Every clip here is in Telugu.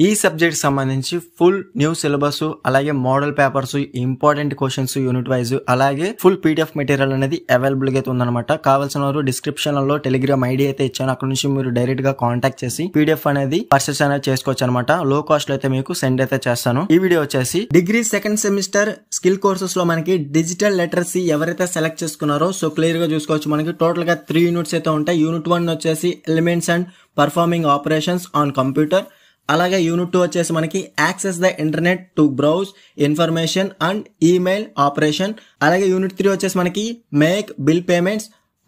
ఈ సబ్జెక్ట్ సంబంధించి ఫుల్ న్యూ సిలబస్, అలాగే model papers, important questions unit wise, అలాగే ఫుల్ పీడిఎఫ్ మెటీరియల్ అనేది అవైలబుల్ గా అయితే ఉందన్నమాట. కావాల్సిన వారు డిస్క్రిప్షన్ లో టెలిగ్రామ్ ఐడి అయితే ఇచ్చాను. అక్కడ నుంచి మీరు డైరెక్ట్ గా కాంటాక్ట్ చేసి పీడిఎఫ్ అనేది పర్చేస్ అనేది చేసుకోవచ్చు అనమాట. లో కాస్ట్ లో అయితే మీకు సెండ్ అయితే చేస్తాను. ఈ వీడియో వచ్చేసి degree second semester skill courses లో మనకి డిజిటల్ లిటరసీ ఎవరైతే సెలెక్ట్ చేసుకున్నారో సో క్లియర్ గా చూసుకోవచ్చు. మనకి టోటల్ గా 3 యూనిట్స్ అయితే ఉంటాయి. యూనిట్ 1 వచ్చేసి elements and performing operations on computer. అలాగే యూనిట్ 2 వచ్చేసి మనకి access the internet to browse information and email operation. అలాగే యూనిట్ 3 వచ్చేసి మనకి make bill payments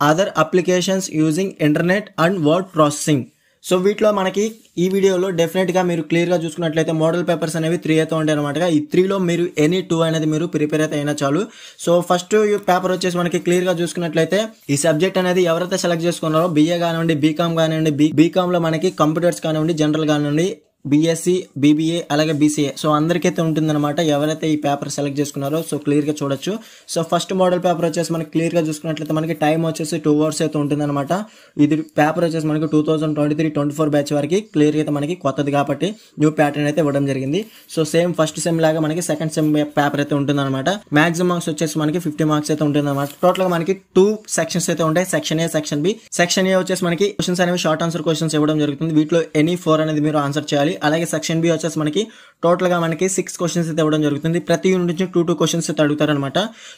other applications using internet and word processing. So వీటిలో మనకి ఈ వీడియోలో డెఫినెట్ గా మీరు క్లియర్ గా చూసుకున్నట్లయితే మోడల్ పేపర్స్ అనేవి 3 అయితే ఉంటాయి అనమాట. ఈ 3లో మీరు ఎనీ 2 అనేది మీరు ప్రిపేర్ అయితే అయినా చాలు. సో ఫస్ట్ పేపర్ వచ్చేసి మనకి క్లియర్ గా చూసుకున్నట్లయితే ఈ సబ్జెక్ట్ అనేది ఎవరైతే సెలెక్ట్ చేసుకున్నారో BA కానివ్వండి, బీకామ్ కానివ్వండి, బీకామ్ లో మనకి కంప్యూటర్స్ కానివ్వండి, జనరల్ కానివ్వండి, BSc, BBA అలాగే BCA సో అందరికైతే ఉంటుందన్నమాట. ఎవరైతే ఈ పేపర్ సెలెక్ట్ చేసుకున్నారో సో క్లియర్ గా చూడొచ్చు. సో ఫస్ట్ మోడల్ పేపర్ వచ్చేసి మనకి క్లియర్ గా చూసుకున్నట్లయితే మనకి టైం వచ్చేసి 2 అవర్స్ అయితే ఉంటుందన్నమాట. ఇది పేపర్ వచ్చేసి మనకి 2023-24 బ్యాచ్ వరకు క్లియర్ అయితే మనకి కొత్తది కాబట్టి న్యూ ప్యాటర్న్ అయితే ఇవ్వడం జరిగింది. సో సేమ్ ఫస్ట్ సెమ్ లాగా మనకి సెకండ్ సెమ్ పేపర్ అయితే ఉంటుందన్నమాట. మాక్సిమం మార్క్స్ వచ్చేసి మనకి 50 మార్క్స్ అయితే ఉంటుందన్నమాట. టోటల్ గా మనకి 2 సెక్షన్స్ అయితే ఉంటాయి. Section A, section B. Section A వచ్చేసి మనకి క్వశ్చన్స్ అనేవి షార్ట్ ఆన్సర్ క్వశ్చన్స్ ఇవ్వడం జరుగుతుంది. వీటిలో ఎనీ 4 అనేది మీరు ఆన్సర్ చేయాలి. అలాగే సెక్షన్ B వచ్చేసి మనకి టోటల్ గా మనకి 6 క్వశ్చన్స్ అయితే ఇవ్వడం జరుగుతుంది. ప్రతి యూనిట్ నుంచి 2 క్వశ్చన్స్ అయితే అడుగుతారు అనమాట.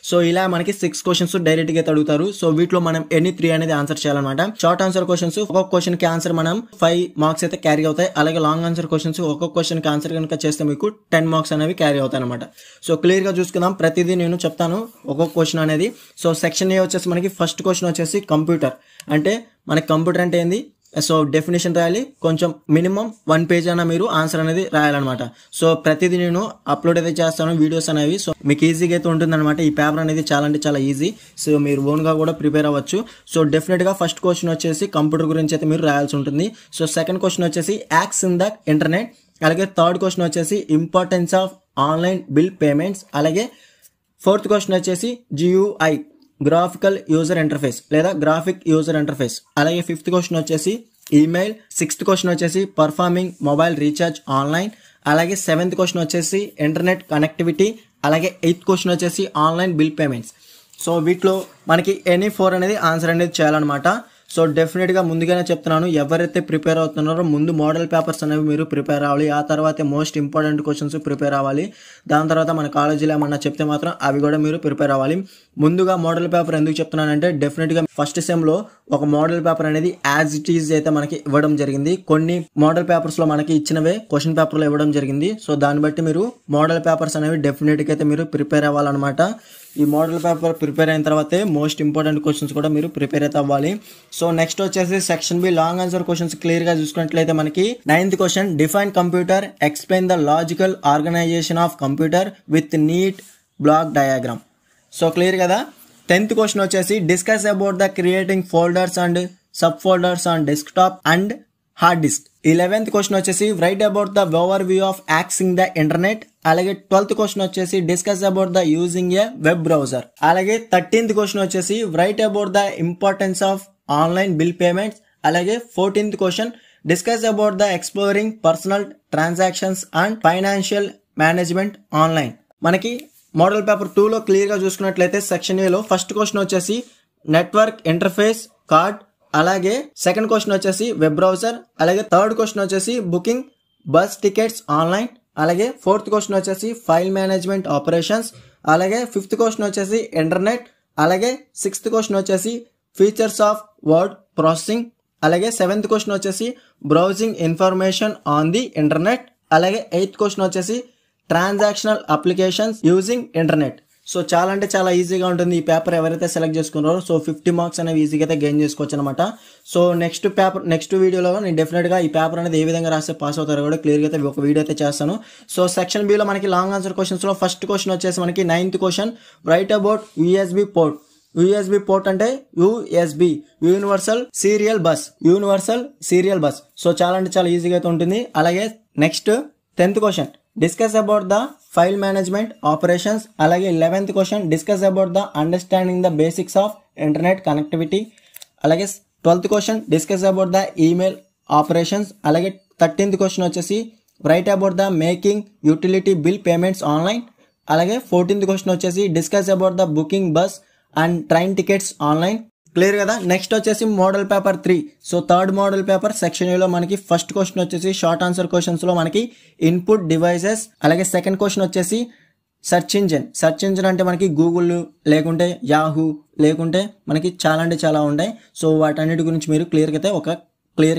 సో ఇలా మనకి 6 క్వశ్చన్స్ డైరెక్ట్ గా అయితే అడుగుతారు. సో వీటిలో మనం ఎనీ 3 అనేది ఆన్సర్ చేయాలన్నమాట. షార్ట్ ఆన్సర్ క్వశ్చన్స్ ఒక్కొక్క క్వశ్చన్ కి ఆన్సర్ మనం 5 మార్క్స్ అయితే క్యారీ అవుతాయి. అలాగే లాంగ్ ఆన్సర్ క్వశ్చన్స్ ఒక్కొక్క క్వశ్చన్ కి ఆన్సర్ కనుక చేస్తే మీకు 10 మార్క్స్ అనేవి క్యారీ అవుతాయి అనమాట. సో క్లియర్ గా చూసుకుందాం. ప్రతిదీ నేను చెప్తాను ఒక్కొక్క క్వశ్చన్ అనేది. సో సెక్షన్ A వచ్చేసి మనకి ఫస్ట్ క్వశ్చన్ వచ్చేసి కంప్యూటర్ అంటే మనకి కంప్యూటర్ అంటే ఏంది, సో డెఫినేషన్ రాయాలి. కొంచెం మినిమం 1 పేజ్ అయినా మీరు ఆన్సర్ అనేది రాయాలన్నమాట. సో ప్రతిదీ నేను అప్లోడ్ అయితే చేస్తాను వీడియోస్ అనేవి. సో మీకు ఈజీగా అయితే ఉంటుందన్నమాట. ఈ పేపర్ అనేది చాలా అంటే చాలా ఈజీ. సో మీరు ఓన్ గా కూడా ప్రిపేర్ అవ్వచ్చు. సో డెఫినెట్ గా ఫస్ట్ క్వశ్చన్ వచ్చేసి కంప్యూటర్ గురించి అయితే మీరు రాయాల్సి ఉంటుంది. సో సెకండ్ క్వశ్చన్ వచ్చేసి యాక్స్ ఇన్ ద ఇంటర్నెట్. అలాగే థర్డ్ క్వశ్చన్ వచ్చేసి importance of online bill payments. అలాగే ఫోర్త్ క్వశ్చన్ వచ్చేసి GUI గ్రాఫికల్ యూజర్ ఇంటర్ఫేస్ లేదా గ్రాఫిక్ యూజర్ ఇంటర్ఫేస్. అలాగే ఫిఫ్త్ క్వశ్చన్ వచ్చేసి ఈమెయిల్. సిక్స్త్ క్వశ్చన్ వచ్చేసి పర్ఫార్మింగ్ మొబైల్ రీఛార్జ్ ఆన్లైన్. అలాగే సెవెంత్ క్వశ్చన్ వచ్చేసి ఇంటర్నెట్ కనెక్టివిటీ. అలాగే ఎయిత్ క్వశ్చన్ వచ్చేసి ఆన్లైన్ బిల్ పేమెంట్స్. సో వీటిలో మనకి ఎనీ 4 అనేది ఆన్సర్ అనేది చేయాలన్నమాట. సో డెఫినెట్ గా ముందుగానే చెప్తున్నాను, ఎవరైతే ప్రిపేర్ అవుతున్నారో ముందు మోడల్ పేపర్స్ అనేవి మీరు ప్రిపేర్ అవ్వాలి. ఆ తర్వాత మోస్ట్ ఇంపార్టెంట్ క్వశ్చన్స్ ప్రిపేర్ అవ్వాలి. దాని తర్వాత మన కాలేజీలో ఏమన్నా చెప్తే మాత్రం అవి కూడా మీరు ప్రిపేర్ అవ్వాలి. ముందుగా మోడల్ పేపర్ ఎందుకు చెప్తున్నానంటే డెఫినెట్ గా ఫస్ట్ సెమ్ లో ఒక మోడల్ పేపర్ అనేది యాజ్ ఇట్ ఈజ్ అయితే మనకి ఇవ్వడం జరిగింది. కొన్ని మోడల్ పేపర్స్ లో మనకి ఇచ్చినవే క్వశ్చన్ పేపర్ లో ఇవ్వడం జరిగింది. సో దాన్ని బట్టి మీరు మోడల్ పేపర్స్ అనేవి డెఫినెట్ గా అయితే మీరు ప్రిపేర్ అవ్వాలన్నమాట. ఈ మోడల్ పేపర్ ప్రిపేర్ అయిన తర్వాతే మోస్ట్ ఇంపార్టెంట్ క్వశ్చన్స్ కూడా మీరు ప్రిపేర్ అయితే అవ్వాలి. సో నెక్స్ట్ వచ్చేసి section B long answer questions clear గా చూసుకున్నట్లయితే మనకి 9th question define computer, explain the logical organisation of computer with neat block diagram. So clear కదా. 10th క్వశ్చన్ వచ్చేసి discuss about the creating folders and sub folders on desktop and hard disk. 11th question వచ్చేసి write about the overview of accessing the internet. అలాగే 12th క్వశ్చన్ వచ్చేసి discuss about the using A web browser. అలాగే 13th క్వశ్చన్ వచ్చేసి write about the importance of online bill payments. అలాగే 14th question discuss about the exploring personal transactions and financial management online. మనకి మోడల్ పేపర్ 2లో క్లియర్ గా చూసుకున్నట్లయితే సెక్షన్ A లో ఫస్ట్ క్వశ్చన్ వచ్చేసి నెట్వర్క్ ఇంటర్ఫేస్ కార్డ్. అలాగే సెకండ్ క్వశ్చన్ వచ్చేసి వెబ్ బ్రౌజర్. అలాగే థర్డ్ క్వశ్చన్ వచ్చేసి బుకింగ్ బస్ టికెట్స్ ఆన్లైన్. అలాగే ఫోర్త్ క్వశ్చన్ వచ్చేసి ఫైల్ మేనేజ్మెంట్ ఆపరేషన్స్. అలాగే ఫిఫ్త్ క్వశ్చన్ వచ్చేసి ఇంటర్నెట్. అలాగే సిక్స్త్ క్వశ్చన్ వచ్చేసి ఫీచర్స్ ఆఫ్ వర్డ్ ప్రాసెసింగ్. అలాగే సెవెంత్ క్వశ్చన్ వచ్చేసి browsing information on the internet. అలాగే ఎయిత్ క్వశ్చన్ వచ్చేసి transactional applications using internet. So చాలా అంటే చాలా ఈజీగా ఉంటుంది ఈ పేపర్ ఎవరైతే సెలెక్ట్ చేసుకున్నారో. సో 50 మార్క్స్ అనేవి ఈజీగా అయితే గెయిన్ చేసుకోవచ్చు అనమాట. సో నెక్స్ట్ వీడియోలో నేను డెఫినెట్ గా ఈ పేపర్ అనేది ఏ విధంగా రాస్తే పాస్ అవుతారో కూడా క్లియర్ గా అయితే ఒక వీడియో అయితే చేస్తాను. సో సెక్షన్ B లో మనకి లాంగ్ ఆన్సర్ క్వశ్చన్స్ లో ఫస్ట్ క్వశ్చన్ వచ్చేసి మనకి 9th question write about USB port. USB port అంటే USB universal serial bus. So చాలా అంటే చాలా ఈజీగా అయితే ఉంటుంది. అలాగే next 10th question discuss about the file management operations. అలాగే 11th question discuss about the understanding the basics of internet connectivity. అలాగే 12th question discuss about the email operations. అలాగే 13th క్వశ్చన్ వచ్చేసి write about the making utility bill payments online. అలాగే 14th క్వశ్చన్ వచ్చేసి discuss about the booking bus and train tickets online. Clear కదా. నెక్స్ట్ వచ్చేసి model paper 3. So third model paper section ఏలో మనకి ఫస్ట్ క్వశ్చన్ వచ్చేసి షార్ట్ ఆన్సర్ క్వశ్చన్స్ లో మనకి ఇన్పుట్ డివైసెస్. అలాగే సెకండ్ క్వశ్చన్ వచ్చేసి సెర్చ్ ఇంజిన్. సెర్చ్ ఇంజిన్ అంటే మనకి గూగుల్ లేకుంటే యాహూ లేకుంటే మనకి చాలా అంటే చాలా ఉంటాయి. సో వాటన్నిటి గురించి మీరు క్లియర్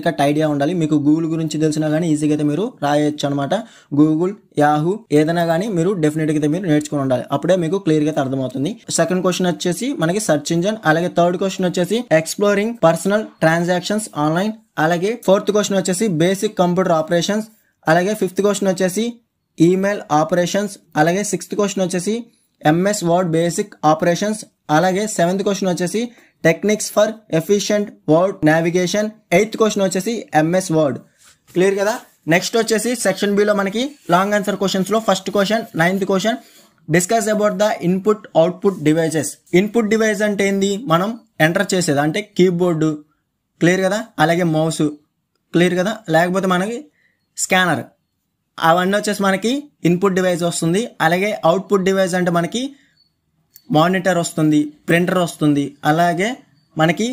కట్ ఐడియా ఉండాలి. మీకు గూగుల్ గురించి తెలిసినా కానీ ఈజీగా అయితే మీరు రాయొచ్చు అనమాట. గూగుల్, యాహూ ఏదైనా కానీ మీరు డెఫినెట్గా అయితే మీరు నేర్చుకుని ఉండాలి. అప్పుడే మీకు క్లియర్గా అయితే అర్థమవుతుంది. సెకండ్ క్వశ్చన్ వచ్చేసి మనకి సెర్చ్ ఇంజిన్. అలాగే థర్డ్ క్వశ్చన్ వచ్చేసి ఎక్స్ప్లోరింగ్ పర్సనల్ ట్రాన్సాక్షన్స్ ఆన్లైన్. అలాగే ఫోర్త్ క్వశ్చన్ వచ్చేసి బేసిక్ కంప్యూటర్ ఆపరేషన్స్. అలాగే ఫిఫ్త్ క్వశ్చన్ వచ్చేసి ఈమెయిల్ ఆపరేషన్స్. అలాగే సిక్స్త్ క్వశ్చన్ వచ్చేసి ఎంఎస్ వర్డ్ బేసిక్ ఆపరేషన్స్. అలాగే సెవెంత్ క్వశ్చన్ వచ్చేసి techniques for efficient word navigation. Eighth question వచ్చేసి ఎంఎస్ వర్డ్. క్లియర్ కదా. నెక్స్ట్ వచ్చేసి సెక్షన్ బిలో మనకి లాంగ్ ఆన్సర్ క్వశ్చన్స్ లో first question 9th question discuss about the input output devices. Input device అంటే ఏంది? మనం ఎంటర్ చేసేది అంటే కీబోర్డు. క్లియర్ కదా. అలాగే మౌస్. క్లియర్ కదా. లేకపోతే మనకి స్కానర్. అవన్నీ వచ్చేసి మనకి ఇన్పుట్ డివైస్ వస్తుంది. అలాగే అవుట్పుట్ డివైస్ అంటే మనకి మానిటర్ వస్తుంది, ప్రింటర్ వస్తుంది, అలాగే మనకి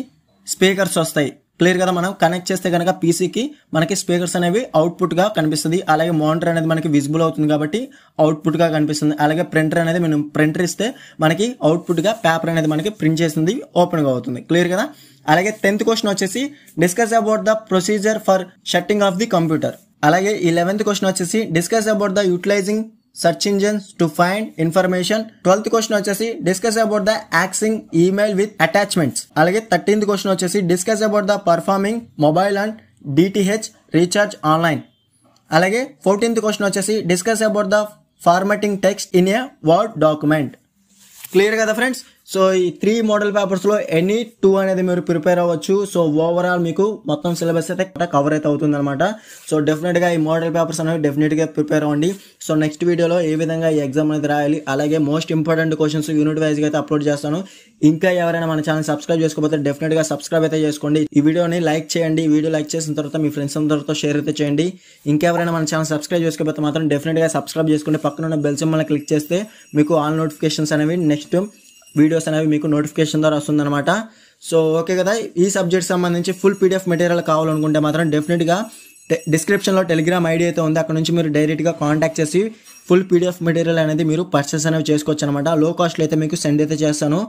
స్పీకర్స్ వస్తాయి. క్లియర్ కదా. మనం కనెక్ట్ చేస్తే కనుక పీసీకి మనకి స్పీకర్స్ అనేవి అవుట్పుట్గా కనిపిస్తుంది. అలాగే మానిటర్ అనేది మనకి విజిబుల్ అవుతుంది కాబట్టి అవుట్పుట్గా కనిపిస్తుంది. అలాగే ప్రింటర్ అనేది మనం ప్రింటర్ ఇస్తే మనకి అవుట్పుట్గా పేపర్ అనేది మనకి ప్రింట్ చేస్తుంది, ఓపెన్గా అవుతుంది. క్లియర్ కదా. అలాగే 10th క్వశ్చన్ వచ్చేసి discuss about the procedure for shutting off the computer. అలాగే 11th క్వశ్చన్ వచ్చేసి discuss about the utilising search engines to find information. 12th question వచ్చేసి discuss about the accessing email with attachments. అలాగే 13th క్వశ్చన్ వచ్చేసి discuss about the performing mobile and DTH recharge online. అలాగే 14th క్వశ్చన్ వచ్చేసి discuss about the formatting text in a word document. Clear కదా ఫ్రెండ్స్. సో ఈ 3 మోడల్ పేపర్స్ లో ఎనీ 2 అనేది మీరు ప్రిపేర్ అవ్వచ్చు. సో ఓవరాల్ మీకు మొత్తం సిలబస్ అయితే కవర్ అయితే అవుతుంది అనమాట. సో డెఫినెట్ గా ఈ మోడల్ పేపర్స్ అనేవి డెఫినెట్ గా ప్రిపేర్ అవ్వండి. సో నెక్స్ట్ వీడియోలో ఏ విధంగా ఈ ఎగ్జామ్ అనేది రాయాలి, అలాగే most important questions unit wise గా అయితే అప్లోడ్ చేస్తాను. ఇంకా ఎవరైనా మన ఛానల్ సబ్స్క్రైబ్ చేసుకోకపోతే డెఫినెట్ గా సబ్స్క్రైబ్ అయితే చేసుకోండి. ఈ వీడియోని లైక్ చేయండి. వీడియో లైక్ చేసిన తర్వాత మీ ఫ్రెండ్స్ అందరితో షేర్ అయితే చేయండి. ఇంకెవరైనా మన ఛానల్ సబ్స్క్రైబ్ చేసుకోకపోతే మాత్రం డెఫినెట్ గా సబ్స్క్రైబ్ చేసుకోండి. పక్కన ఉన్న బెల్ సింబల్ క్లిక్ చేస్తే మీకు ఆల్ నోటిఫికేషన్స్ అనేవి నెక్స్ట్ వీడియోస్ అనేవి మీకు నోటిఫికేషన్ ద్వారా వస్తుందన్నమాట. సో ఓకే కదా. ఈ సబ్జెక్ట్ సంబంధించి ఫుల్ పీడిఎఫ్ మెటీరియల్ కావాలనుకుంటే మాత్రం డెఫినెట్గా డిస్క్రిప్షన్లో టెలిగ్రామ్ ఐడి అయితే ఉంది. అక్కడ నుంచి మీరు డైరెక్ట్గా కాంటాక్ట్ చేసి ఫుల్ పీడిఎఫ్ మెటీరియల్ అనేది మీరు పర్చేస్ అనేవి చేసుకోవచ్చు అనమాట. లో కాస్ట్లో అయితే మీకు సెండ్ అయితే చేస్తాను.